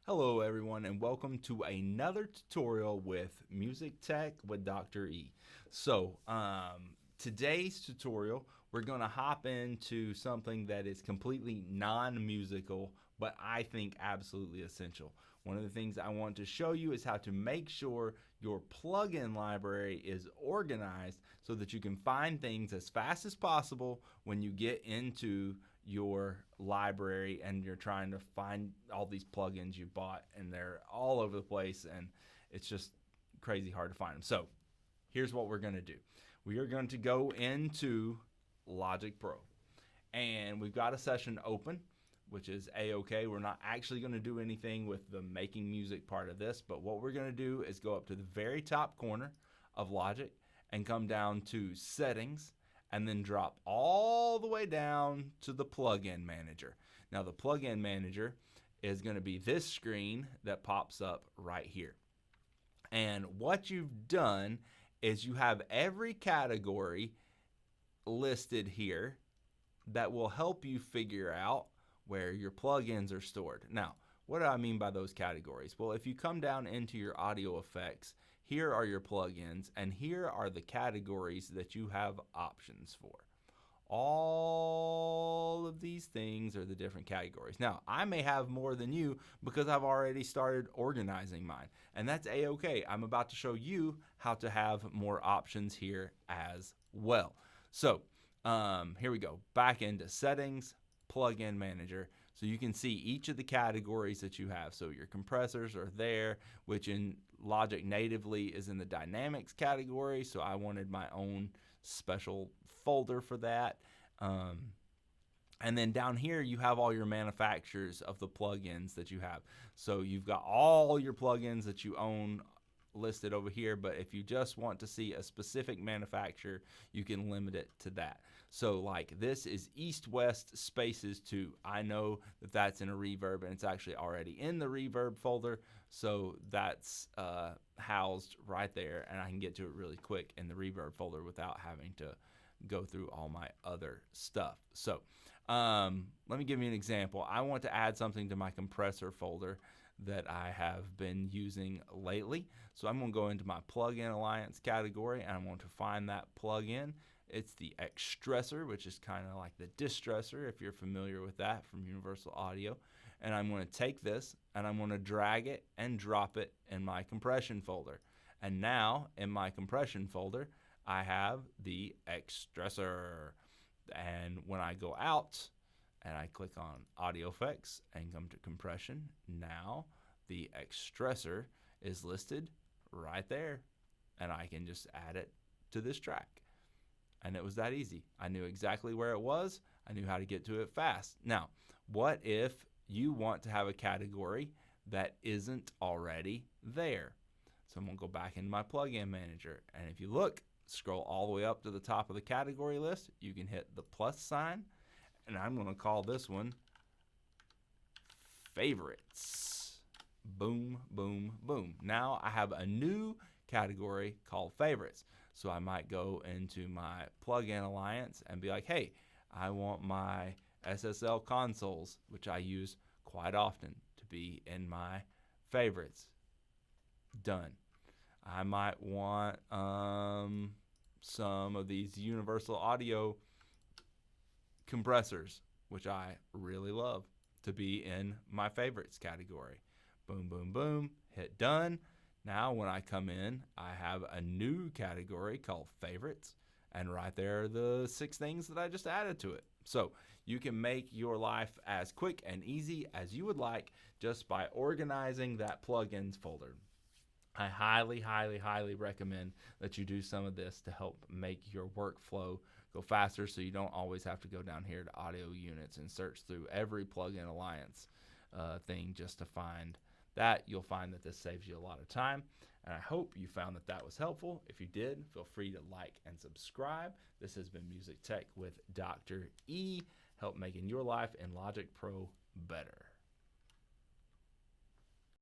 Hello, everyone, and welcome to another tutorial with Music Tech with Dr. E. Today's tutorial, we're going to hop into something that is completely non-musical, but I think absolutely essential. One of the things I want to show you is how to make sure your plugin library is organized so that you can find things as fast as possible when you get into your library and you're trying to find all these plugins you bought and they're all over the place and it's just crazy hard to find them. So here's what we're going to do. We are going to go into Logic Pro and we've got a session open, which is a-okay. We're not actually going to do anything with the making music part of this, but what we're going to do is go up to the very top corner of Logic and come down to Settings and then drop all the way down to the Plugin Manager. Now the Plugin Manager is going to be this screen that pops up right here. And what you've done is you have every category listed here that will help you figure out where your plugins are stored. Now, what do I mean by those categories? Well, if you come down into your audio effects, here are your plugins, and here are the categories that you have options for. All of these things are the different categories. Now, I may have more than you because I've already started organizing mine, and that's a-okay. I'm about to show you how to have more options here as well. So, here we go. Back into Settings, Plugin Manager. So you can see each of the categories that you have. So your compressors are there, which in Logic natively is in the Dynamics category. So I wanted my own special folder for that. And then down here, you have all your manufacturers of the plugins that you have. So you've got all your plugins that you own listed over here, but if you just want to see a specific manufacturer, you can limit it to that. So like this is East West Spaces 2. I know that that's in a Reverb and it's actually already in the Reverb folder, so that's housed right there and I can get to it really quick in the Reverb folder without having to go through all my other stuff. So let me give you an example. I want to add something to my compressor folder that I have been using lately. So I'm going to go into my Plugin Alliance category and I'm going to find that plugin. It's the Xstressor, which is kind of like the Distressor if you're familiar with that from Universal Audio. And I'm going to take this and I'm going to drag it and drop it in my compression folder. And now in my compression folder, I have the Xstressor. And when I go out, and I click on Audio Effects and come to Compression, now the Xstressor is listed right there and I can just add it to this track. And it was that easy. I knew exactly where it was. I knew how to get to it fast. Now, what if you want to have a category that isn't already there? So I'm going to go back into my Plugin Manager. And if you look, scroll all the way up to the top of the category list, you can hit the plus sign. And I'm going to call this one Favorites. Boom, boom, boom. Now I have a new category called Favorites. So I might go into my Plugin Alliance and be like, hey, I want my SSL consoles, which I use quite often, to be in my favorites. Done. I might want some of these Universal Audio compressors, which I really love, to be in my favorites category. Boom, boom, boom, hit done. Now when I come in, I have a new category called favorites, and right there are the 6 things that I just added to it. So you can make your life as quick and easy as you would like just by organizing that plugins folder. I highly, highly, highly recommend that you do some of this to help make your workflow go faster so you don't always have to go down here to audio units and search through every Plugin Alliance thing just to find that. You'll find that this saves you a lot of time, and I hope you found that that was helpful. If you did, feel free to like and subscribe. This has been Music Tech with Dr. E, help making your life in Logic Pro better.